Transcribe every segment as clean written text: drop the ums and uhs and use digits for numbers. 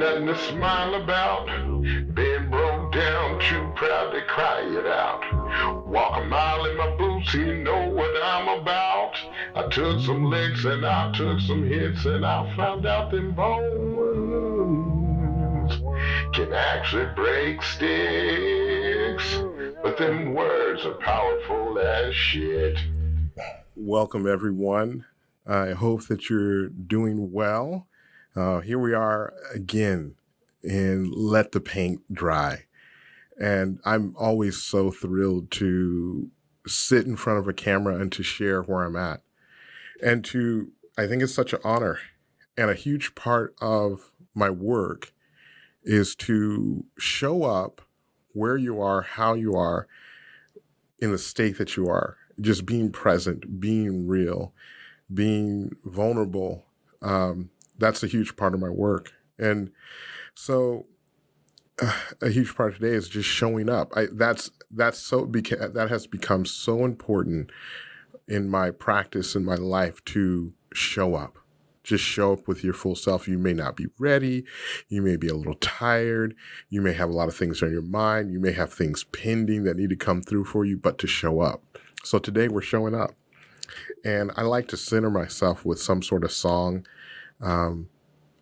nothing to smile about. Been broke down, too proud to cry it out. Walk a mile in my boots, and you know what I'm about. I took some licks and I took some hits, and I found out them bones can actually break sticks. But them words are powerful as shit. Welcome, everyone. I hope that you're doing well. Here we are again in Let the Paint Dry. And I'm always so thrilled to sit in front of a camera and to share where I'm at. I think it's such an honor. And a huge part of my work is to show up where you are, how you are, in the state that you are. Just being present, being real, being vulnerable. That's a huge part of my work. And so a huge part of today is just showing up. That has become so important in my practice, in my life, to show up. Just show up with your full self. You may not be ready. You may be a little tired. You may have a lot of things on your mind. You may have things pending that need to come through for you, but to show up. So today we're showing up. And I like to center myself with some sort of song.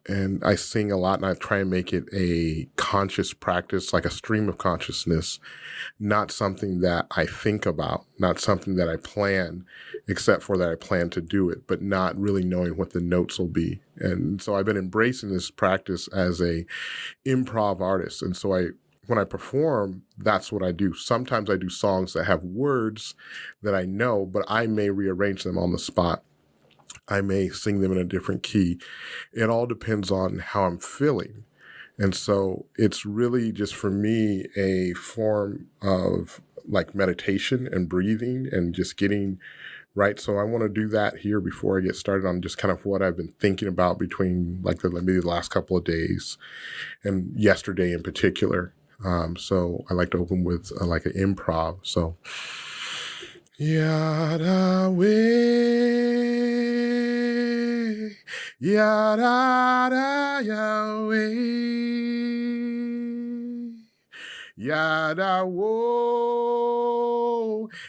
And I sing a lot, and I try and make it a conscious practice, like a stream of consciousness, not something that I think about, not something that I plan, except for that I plan to do it, but not really knowing what the notes will be. And so I've been embracing this practice as a improv artist. And so when I perform, that's what I do. Sometimes I do songs that have words that I know, but I may rearrange them on the spot. I may sing them in a different key. It all depends on how I'm feeling. And so it's really just for me a form of like meditation and breathing and just getting right. So I want to do that here before I get started on just kind of what I've been thinking about between maybe the last couple of days and yesterday in particular. So I like to open with like an improv. So Yada way, yada da Yahweh, yada wo,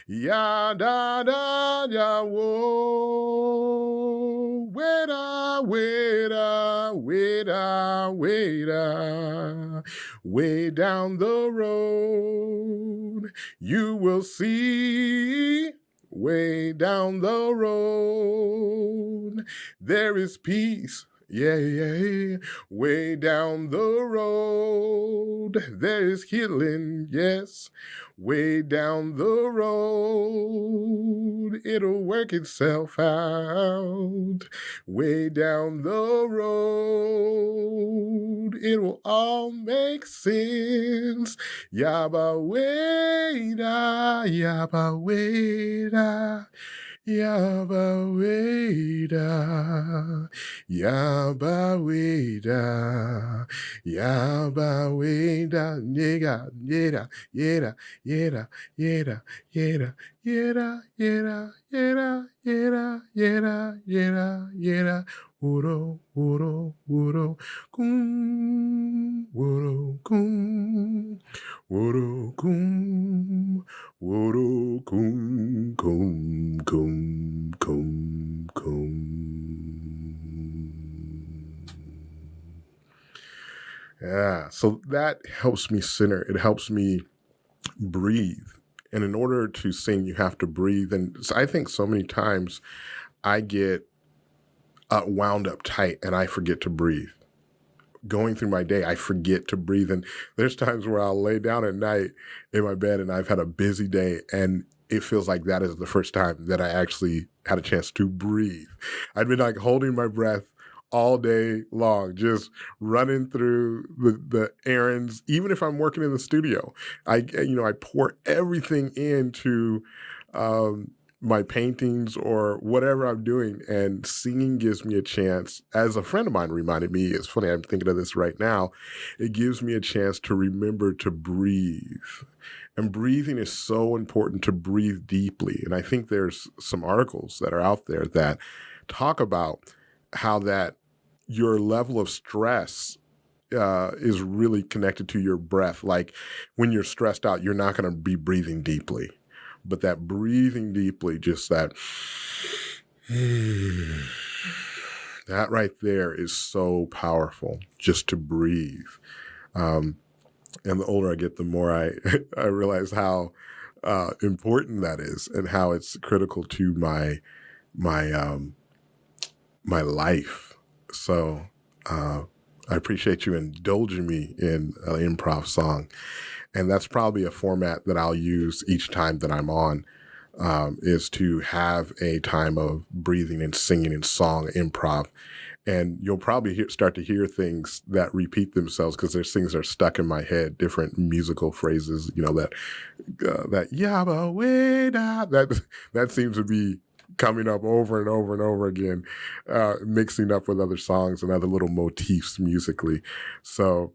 yada da Yahweh, weda, weda, weda, weda, way down the road. You will see way down the road. There is peace. Yeah, yeah, way down the road. There is healing, yes, way down the road. It'll work itself out. Way down the road. It will all make sense. Yaba weda, yaba weda. Yaba weda, yaba weda, yaba weda, yega, yeda, yeda, yeda, yeda, yeda, yeda, yeda, yeda, yeda, yeda, yeda, yeda, wuro, wuro, wuro, kum, wuro, kum, wuro, kum, wuro, kum, kum, kum, kum, kum. Yeah, so that helps me center. It helps me breathe. And in order to sing, you have to breathe. And so I think so many times I get wound up tight and I forget to breathe. Going through my day, I forget to breathe. And there's times where I'll lay down at night in my bed and I've had a busy day and it feels like that is the first time that I actually had a chance to breathe. I'd been like holding my breath all day long, just running through the errands. Even if I'm working in the studio, I pour everything into my paintings or whatever I'm doing, and singing gives me a chance. As a friend of mine reminded me, it's funny, I'm thinking of this right now, it gives me a chance to remember to breathe. And breathing is so important, to breathe deeply. And I think there's some articles that are out there that talk about how that your level of stress is really connected to your breath. Like when you're stressed out, you're not going to be breathing deeply, but that breathing deeply, just that, that right there is so powerful, just to breathe. And the older I get, the more I realize how important that is, and how it's critical to my life. So I appreciate you indulging me in an improv song. And that's probably a format that I'll use each time that I'm on, is to have a time of breathing and singing and song improv. And you'll probably start to hear things that repeat themselves, because there's things that are stuck in my head, different musical phrases, that yabba way da, that seems to be coming up over and over and over again, mixing up with other songs and other little motifs musically. So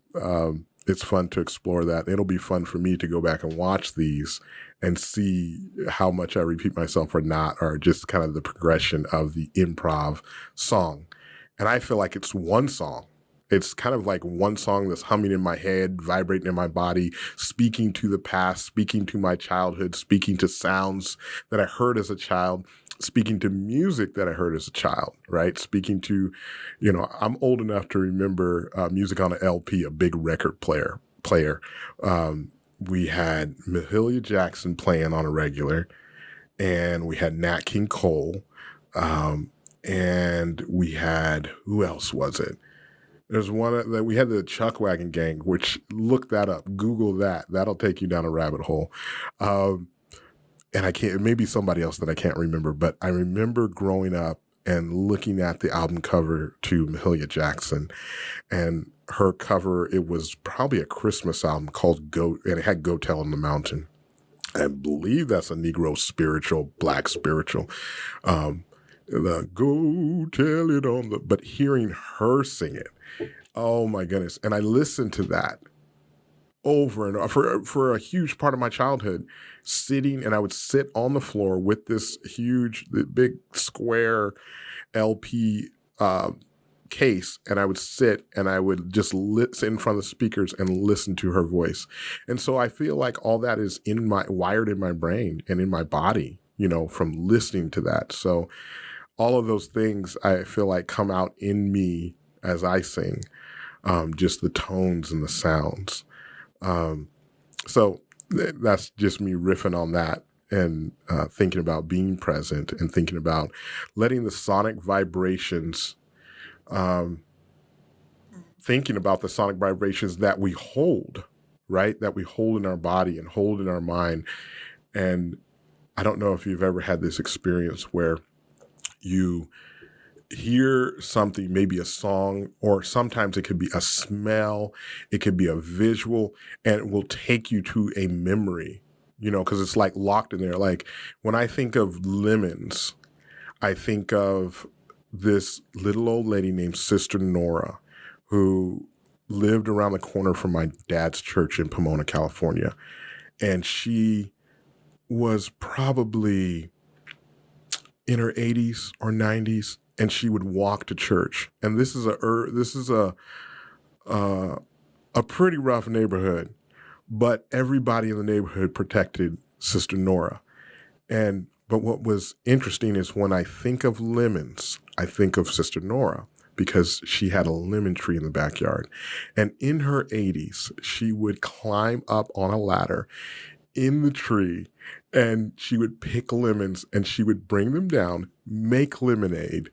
it's fun to explore that. It'll be fun for me to go back and watch these and see how much I repeat myself or not, or just kind of the progression of the improv song. And I feel like it's one song. It's kind of like one song that's humming in my head, vibrating in my body, speaking to the past, speaking to my childhood, speaking to sounds that I heard as a child, speaking to music that I heard as a child, right? Speaking to, I'm old enough to remember music on an LP, a big record player. We had Mahalia Jackson playing on a regular, and we had Nat King Cole, and we had, who else was it? There's one that we had, the Chuckwagon Gang, which, look that up, Google that. That'll take you down a rabbit hole. And I can't, maybe somebody else that I can't remember, but I remember growing up and looking at the album cover to Mahalia Jackson, and her cover, it was probably a Christmas album called Go, and it had Go Tell on the Mountain. I believe that's a Negro spiritual, Black spiritual. The Go Tell It on the, but hearing her sing it, oh my goodness. And I listened to that over and over for a huge part of my childhood, sitting, and I would sit on the floor with this big square LP case, and I would sit and I would just sit in front of the speakers and listen to her voice. And so I feel like all that is wired in my brain and in my body, from listening to that. So all of those things I feel like come out in me as I sing, just the tones and the sounds. So that's just me riffing on that, and thinking about being present, and thinking about letting the sonic vibrations, thinking about the sonic vibrations that we hold, right? That we hold in our body and hold in our mind. And I don't know if you've ever had this experience where you hear something, maybe a song, or sometimes it could be a smell, it could be a visual, and it will take you to a memory, because it's like locked in there. Like when I think of lemons, I think of this little old lady named Sister Nora, who lived around the corner from my dad's church in Pomona, California. And she was probably in her 80s or 90s, and she would walk to church. And this is a pretty rough neighborhood, but everybody in the neighborhood protected Sister Nora. But what was interesting is when I think of lemons, I think of Sister Nora, because she had a lemon tree in the backyard. And in her 80s, she would climb up on a ladder in the tree, and she would pick lemons, and she would bring them down, make lemonade,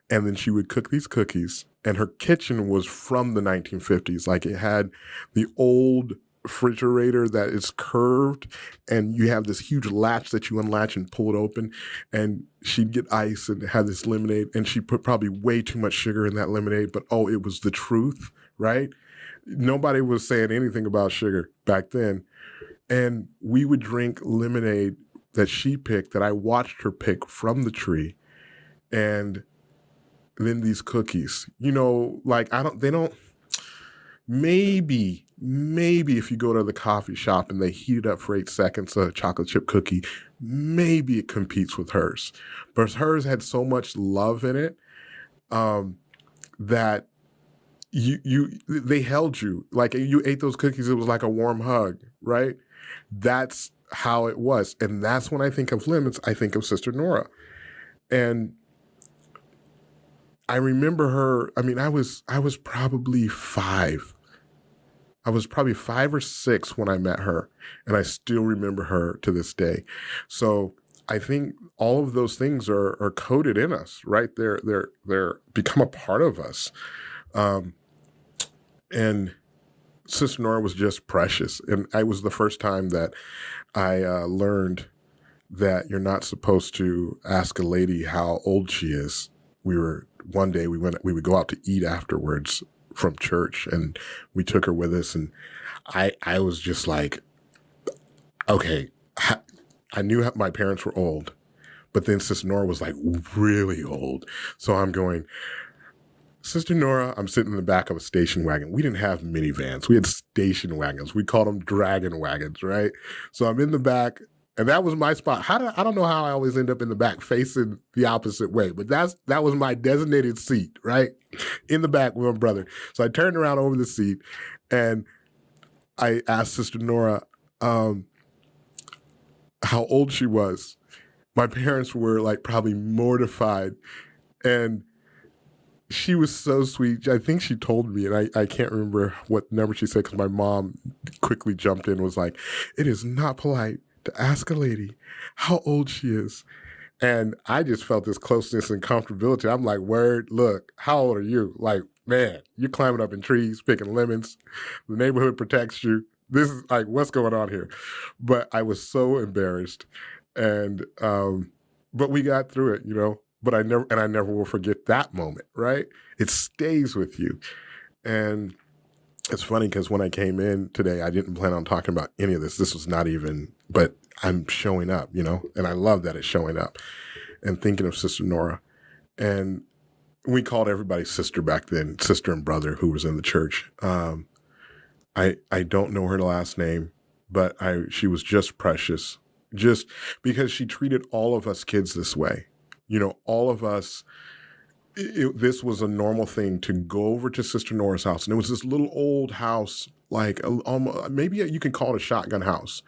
and then she would cook these cookies. And her kitchen was from the 1950s. Like, it had the old refrigerator that is curved, and you have this huge latch that you unlatch and pull it open, and she'd get ice and have this lemonade, and she put probably way too much sugar in that lemonade, but it was the truth, right? Nobody was saying anything about sugar back then. And we would drink lemonade that she picked, that I watched her pick from the tree. And then these cookies, maybe if you go to the coffee shop and they heat it up for 8 seconds, a chocolate chip cookie, maybe it competes with hers. But hers had so much love in it, that they held you like you ate those cookies. It was like a warm hug, right? That's how it was. And that's when I think of lemons, I think of Sister Nora. And I remember her. I mean, I was probably 5. I was probably 5 or 6 when I met her, and I still remember her to this day. So I think all of those things are coded in us, right? They're become a part of us. And Sister Nora was just precious. And it was the first time that I learned that you're not supposed to ask a lady how old she is. One day we would go out to eat afterwards from church, and we took her with us, and I was just like, okay, I knew my parents were old, but then Sister Nora was like really old. So I'm going, Sister Nora, I'm sitting in the back of a station wagon. We didn't have minivans. We had station wagons. We called them dragon wagons, right? So I'm in the back, and that was my spot. I don't know how I always end up in the back facing the opposite way, but that was my designated seat, right? In the back with my brother. So I turned around over the seat, and I asked Sister Nora how old she was. My parents were like probably mortified, and she was so sweet. I think she told me, and I can't remember what number she said because my mom quickly jumped in and was like, it is not polite to ask a lady how old she is. And I just felt this closeness and comfortability. I'm like, word, look, how old are you? Like, man, you're climbing up in trees, picking lemons. The neighborhood protects you. This is like, what's going on here? But I was so embarrassed. And, but we got through it, you know. But I never will forget that moment, right? It stays with you. And it's funny because when I came in today, I didn't plan on talking about any of this. This was not even, but I'm showing up, you know, and I love that it's showing up. And thinking of Sister Nora. And we called everybody sister back then, sister and brother who was in the church. I don't know her last name, but she was just precious, just because she treated all of us kids this way. You know, all of us, this was a normal thing to go over to Sister Nora's house. And it was this little old house, like maybe you can call it a shotgun house,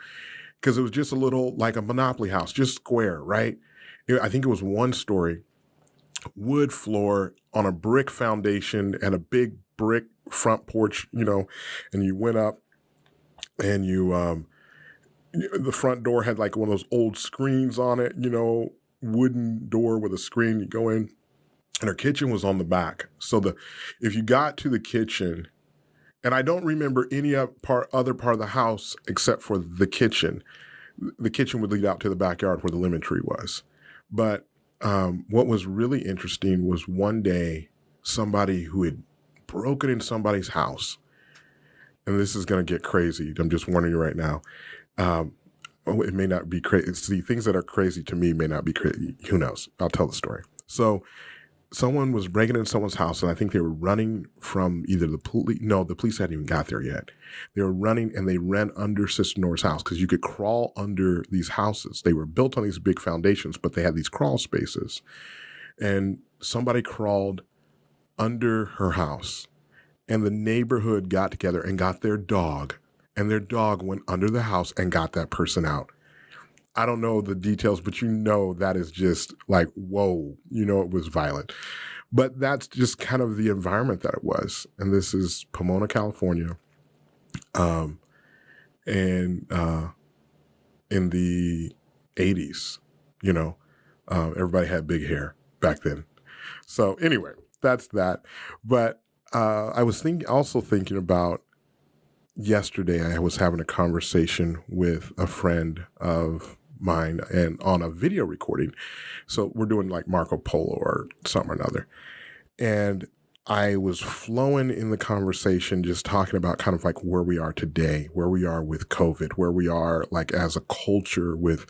because it was just a little, like a Monopoly house, just square, right? I think it was 1 story, wood floor on a brick foundation and a big brick front porch, you know, and you went up and the front door had like one of those old screens on it, you know, wooden door with a screen. You go in, and her kitchen was on the back. So if you got to the kitchen, and I don't remember any other part of the house except for the kitchen. The kitchen would lead out to the backyard where the lemon tree was. But what was really interesting was one day somebody who had broken in somebody's house, and this is going to get crazy. I'm just warning you right now. It may not be crazy. See, things that are crazy to me may not be crazy. Who knows? I'll tell the story. So someone was breaking into someone's house, and I think they were running from either the police. No, the police hadn't even got there yet. They were running, and they ran under Sister Nora's house because you could crawl under these houses. They were built on these big foundations, but they had these crawl spaces. And somebody crawled under her house, and the neighborhood got together and got their dog, and their dog went under the house and got that person out. I don't know the details, but you know that is just like, whoa, you know, it was violent. But that's just kind of the environment that it was. And this is Pomona, California. And in the 80s, you know, everybody had big hair back then. So anyway, that's that. But I was also thinking about yesterday. I was having a conversation with a friend of mine and on a video recording. So we're doing like Marco Polo or something or another. And I was flowing in the conversation, just talking about kind of like where we are today, where we are with COVID, where we are like as a culture with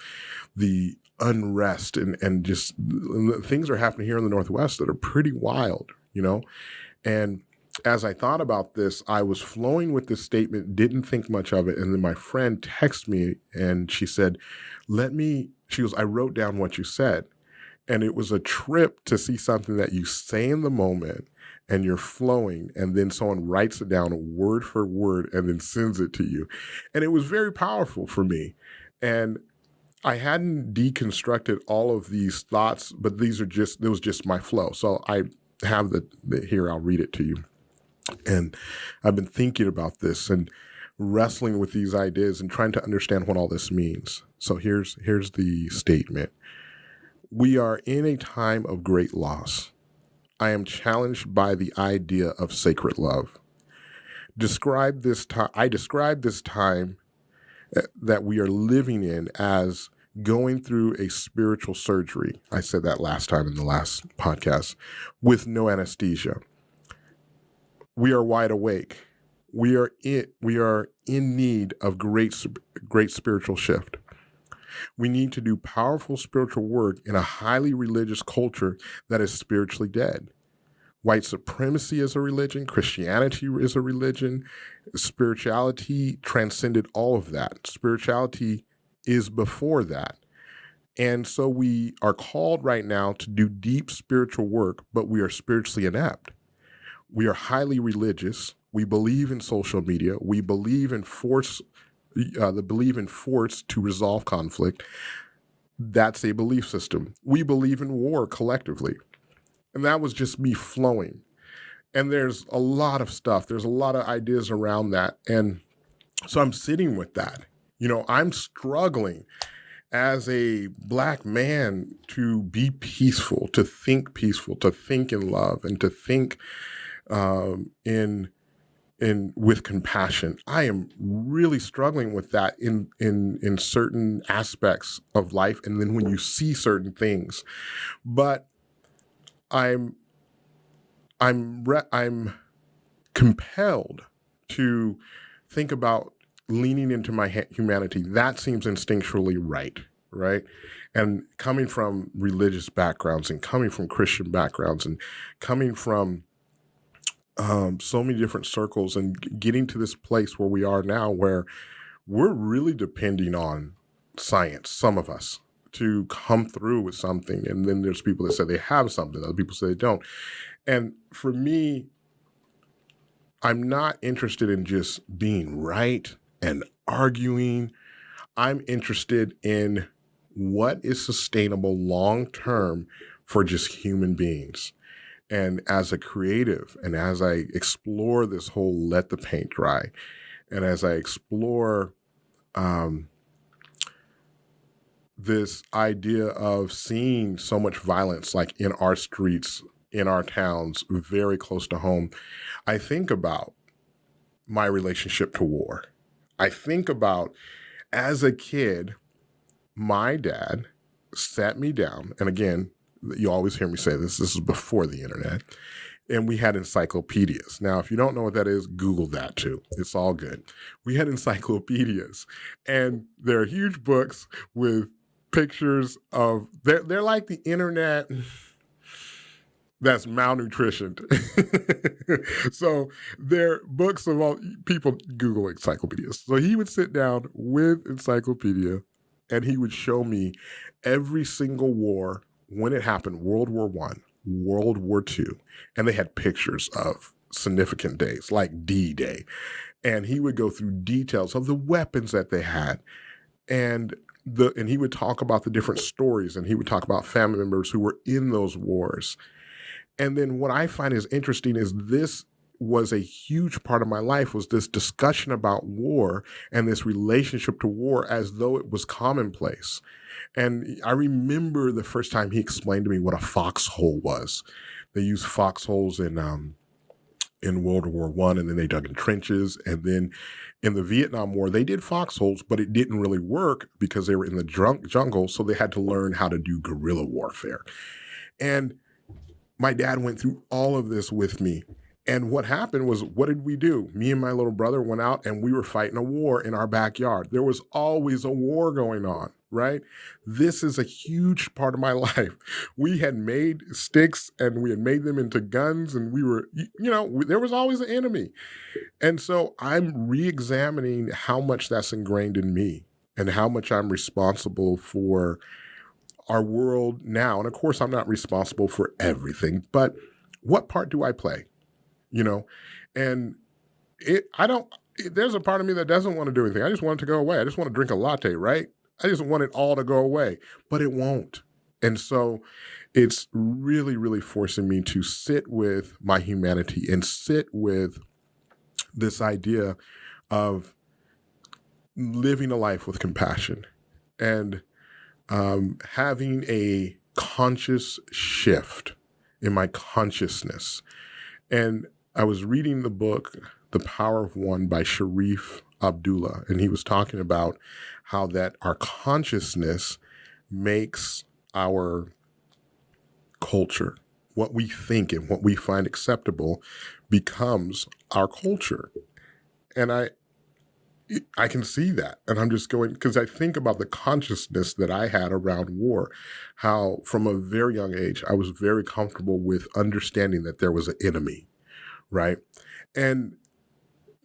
the unrest and just things are happening here in the Northwest that are pretty wild, you know? And as I thought about this, I was flowing with this statement, didn't think much of it. And then my friend texted me and she said, I wrote down what you said. And it was a trip to see something that you say in the moment and you're flowing, and then someone writes it down word for word and then sends it to you. And it was very powerful for me. And I hadn't deconstructed all of these thoughts, but it was just my flow. So I have here, I'll read it to you. And I've been thinking about this and wrestling with these ideas and trying to understand what all this means. So here's the statement. We are in a time of great loss. I am challenged by the idea of sacred love. I describe this time that we are living in as going through a spiritual surgery. I said that last time in the last podcast, with no anesthesia. We are wide awake. We are in need of great spiritual shift. We need to do powerful spiritual work in a highly religious culture that is spiritually dead. White supremacy is a religion. Christianity is a religion. Spirituality transcended all of that. Spirituality is before that. And so we are called right now to do deep spiritual work, but we are spiritually inept. We are highly religious. We believe in social media. We believe in force to resolve conflict. That's a belief system. We believe in war collectively. And that was just me flowing. And there's a lot of stuff. There's a lot of ideas around that. And so I'm sitting with that. I'm struggling as a Black man to be peaceful, to think in love, and to think with compassion. I am really struggling with that in certain aspects of life, and then when you see certain things, but I'm compelled to think about leaning into my humanity. That seems instinctually right? And coming from religious backgrounds and coming from Christian backgrounds and coming from so many different circles and getting to this place where we are now, where we're really depending on science, some of us, to come through with something. And then there's people that say they have something, other people say they don't. And for me, I'm not interested in just being right and arguing. I'm interested in what is sustainable long-term for just human beings. And as a creative, and as I explore this whole let the paint dry, and as I explore this idea of seeing so much violence, like in our streets, in our towns, very close to home, I think about my relationship to war. I think about, as a kid, my dad sat me down, and again, you always hear me say this is before the internet, and we had encyclopedias. Now, if you don't know what that is, Google that too. It's all good. We had encyclopedias, and they're huge books with pictures of, they're like the internet that's malnutritioned. So they're books of all people. Google encyclopedias. So he would sit down with encyclopedia and he would show me every single war when it happened: World War I, World War II. And they had pictures of significant days like D-Day. And he would go through details of the weapons that they had. And he would talk about the different stories, and he would talk about family members who were in those wars. And then what I find is interesting is this was a huge part of my life, was this discussion about war and this relationship to war as though it was commonplace. And I remember the first time he explained to me what a foxhole was. They used foxholes in World War I, and then they dug in trenches. And then in the Vietnam War, they did foxholes, but it didn't really work because they were in the jungle. So they had to learn how to do guerrilla warfare. And my dad went through all of this with me. And what happened was, what did we do? Me and my little brother went out and we were fighting a war in our backyard. There was always a war going on, right? This is a huge part of my life. We had made sticks and we had made them into guns, and we were, there was always an enemy. And so I'm re-examining how much that's ingrained in me and how much I'm responsible for our world now. And of course, I'm not responsible for everything, but what part do I play? you know, and there's a part of me that doesn't want to do anything. I just want it to go away. I just want to drink a latte, right? I just want it all to go away, but it won't. And so it's really, really forcing me to sit with my humanity and sit with this idea of living a life with compassion and having a conscious shift in my consciousness. And I was reading the book, The Power of One by Sharif Abdullah, and he was talking about how that our consciousness makes our culture. What we think and what we find acceptable becomes our culture. And I can see that. And I'm just going, because I think about the consciousness that I had around war, how from a very young age, I was very comfortable with understanding that there was an enemy, right? And,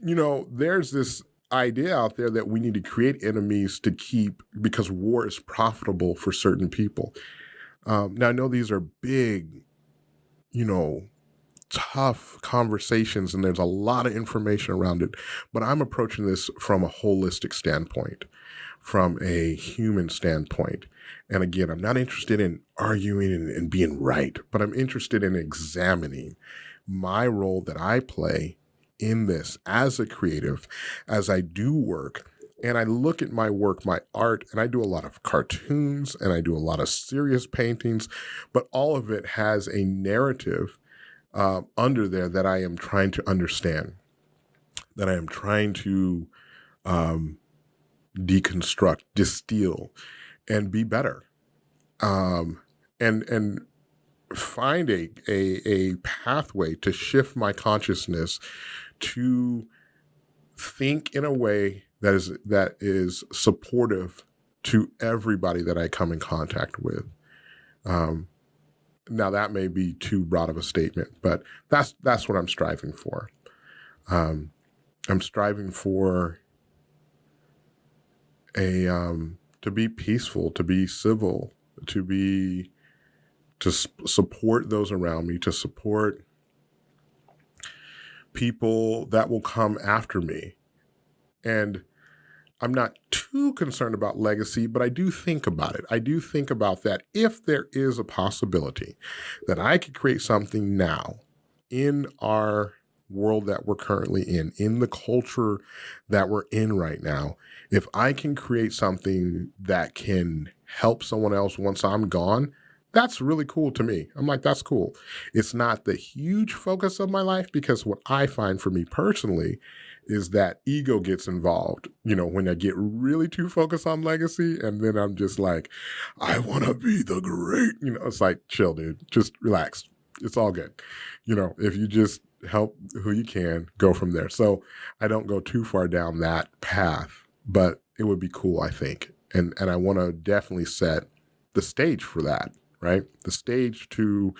there's this idea out there that we need to create enemies to keep, because war is profitable for certain people. Now, I know these are big, tough conversations, and there's a lot of information around it, but I'm approaching this from a holistic standpoint, from a human standpoint. And again, I'm not interested in arguing and being right, but I'm interested in examining my role that I play in this as a creative, as I do work. And I look at my work, my art, and I do a lot of cartoons and I do a lot of serious paintings, but all of it has a narrative under there that I am trying to understand, that I am trying to deconstruct, distill, and be better, and find a pathway to shift my consciousness to think in a way that is supportive to everybody that I come in contact with. Now that may be too broad of a statement, but that's what I'm striving for. I'm striving for to be peaceful, to be civil, to support those around me, to support people that will come after me. And I'm not too concerned about legacy, but I do think about it. I do think about that. If there is a possibility that I could create something now in our world that we're currently in the culture that we're in right now, if I can create something that can help someone else once I'm gone, that's really cool to me. I'm like, that's cool. It's not the huge focus of my life, because what I find for me personally is that ego gets involved, when I get really too focused on legacy, and then I'm just like, I want to be the great, it's like, chill, dude, just relax. It's all good. If you just help who you can, go from there. So I don't go too far down that path, but it would be cool, I think. And I want to definitely set the stage for that, right? The stage to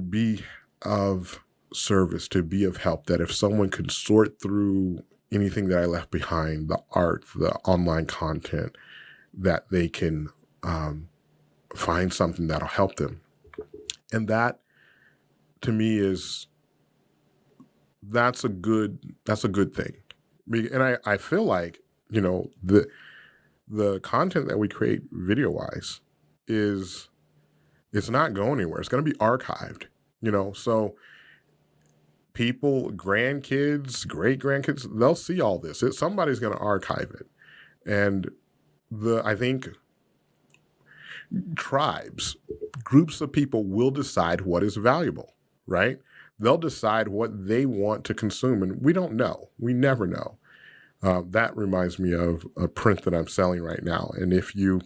be of service, to be of help, that if someone could sort through anything that I left behind, the art, the online content, that they can find something that'll help them. And that, to me, that's a good thing. And I feel like, the content that we create video-wise it's not going anywhere. It's going to be archived, so people, grandkids, great-grandkids, they'll see all this. Somebody's going to archive it. And I think groups of people will decide what is valuable, right? They'll decide what they want to consume, and we don't know. We never know. That reminds me of a print that I'm selling right now. And if you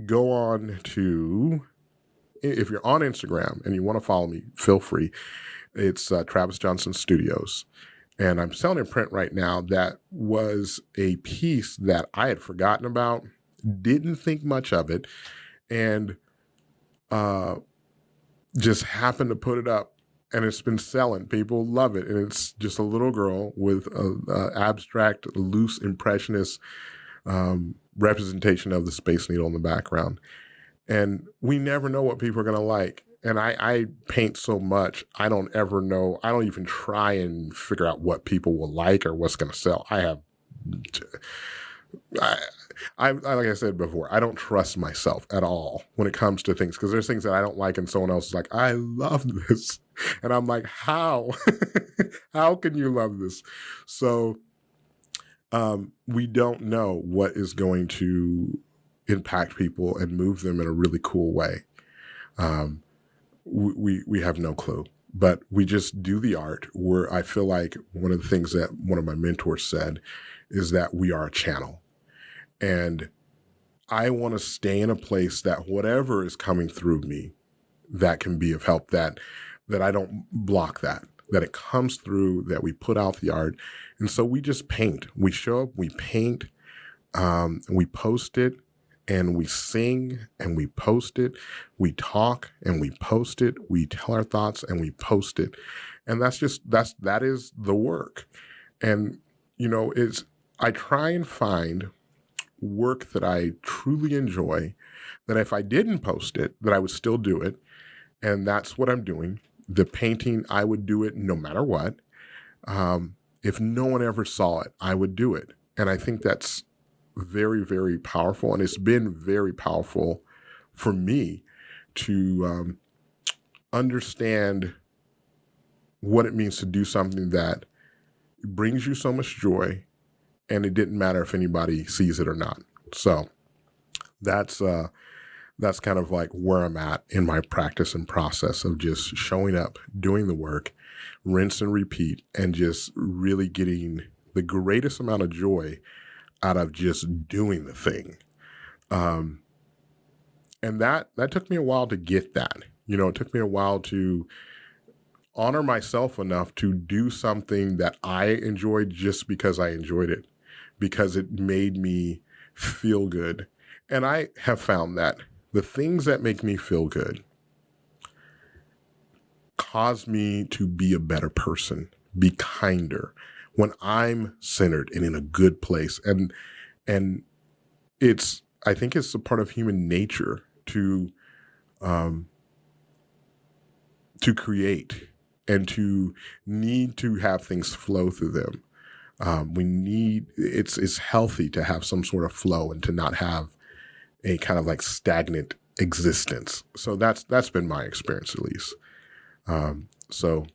go on to, if you're on Instagram and you want to follow me, feel free. It's Travis Johnson Studios. And I'm selling a print right now that was a piece that I had forgotten about, didn't think much of it, and just happened to put it up. And it's been selling. People love it. And it's just a little girl with a abstract, loose, impressionist representation of the Space Needle in the background. And we never know what people are going to like. And I paint so much, I don't ever know. I don't even try and figure out what people will like or what's going to sell. I, like I said before, I don't trust myself at all when it comes to things because there's things that I don't like and someone else is like, I love this. And I'm like, how? How can you love this? So we don't know what is going to impact people and move them in a really cool way. We have no clue, but we just do the art. Where I feel like one of the things that one of my mentors said is that we are a channel. And I want to stay in a place that whatever is coming through me, that can be of help, that I don't block that it comes through, that we put out the art. And so we just paint. We show up, we paint, we post it, and we sing and we post it. We talk and we post it. We tell our thoughts and we post it. And that is the work. And, I try and find work that I truly enjoy, that if I didn't post it, that I would still do it. And that's what I'm doing. The painting, I would do it no matter what. If no one ever saw it, I would do it. And I think that's very, very powerful. And it's been very powerful for me to understand what it means to do something that brings you so much joy, and it didn't matter if anybody sees it or not. So that's kind of like where I'm at in my practice and process of just showing up, doing the work, rinse and repeat, and just really getting the greatest amount of joy out of just doing the thing. And that took me a while to get that. It took me a while to honor myself enough to do something that I enjoyed just because I enjoyed it, because it made me feel good. And I have found that the things that make me feel good cause me to be a better person, be kinder when I'm centered and in a good place. And I think it's a part of human nature to create and to need to have things flow through them. It's healthy to have some sort of flow and to not have a kind of like stagnant existence. So that's been my experience, at least. So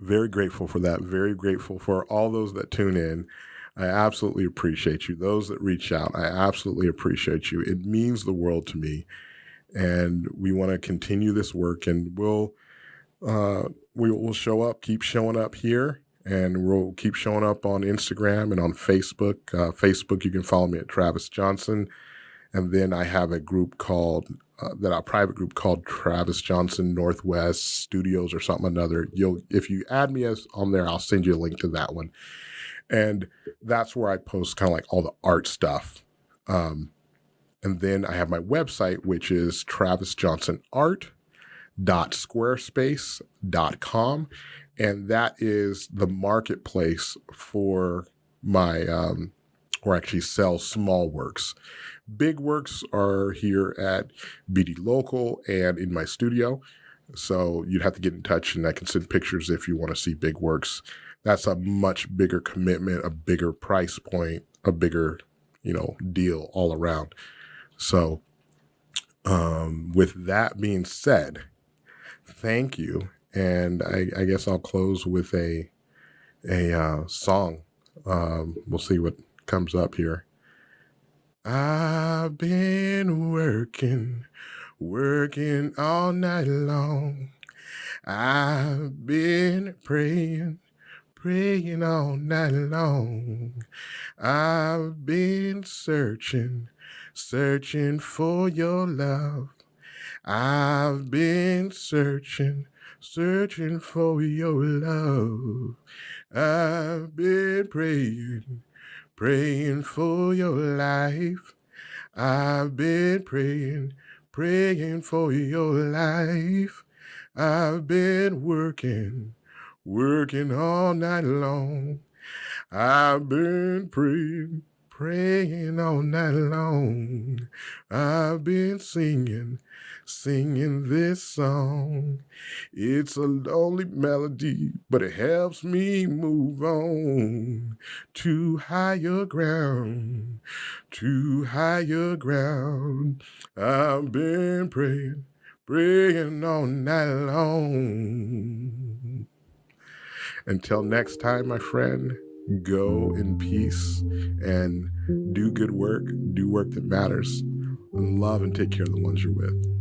very grateful for that. Very grateful for all those that tune in. I absolutely appreciate you. Those that reach out, I absolutely appreciate you. It means the world to me. And we want to continue this work, and we'll show up, keep showing up here, and we'll keep showing up on Instagram and on Facebook. Facebook, you can follow me at Travis Johnson. And then I have a group a private group called Travis Johnson Northwest Studios or something another. If you add me on there, I'll send you a link to that one. And that's where I post kind of like all the art stuff. And then I have my website, which is travisjohnsonart.squarespace.com. And that is the marketplace for my, or actually sell small works. Big works are here at Bdlocal and in my studio. So you'd have to get in touch, and I can send pictures if you want to see big works. That's a much bigger commitment, a bigger price point, a bigger, deal all around. So with that being said, thank you. And I guess I'll close with a song. We'll see what comes up here. I've been working all night long. I've been praying all night long. I've been searching for your love. I've been searching for your love. I've been praying for your life. I've been praying for your life. I've been working all night long. I've been praying all night long. I've been singing this song. It's a lonely melody, but it helps me move on to higher ground, to higher ground. I've been praying all night long. Until next time, my friend, go in peace and do good work, do work that matters, and love and take care of the ones you're with.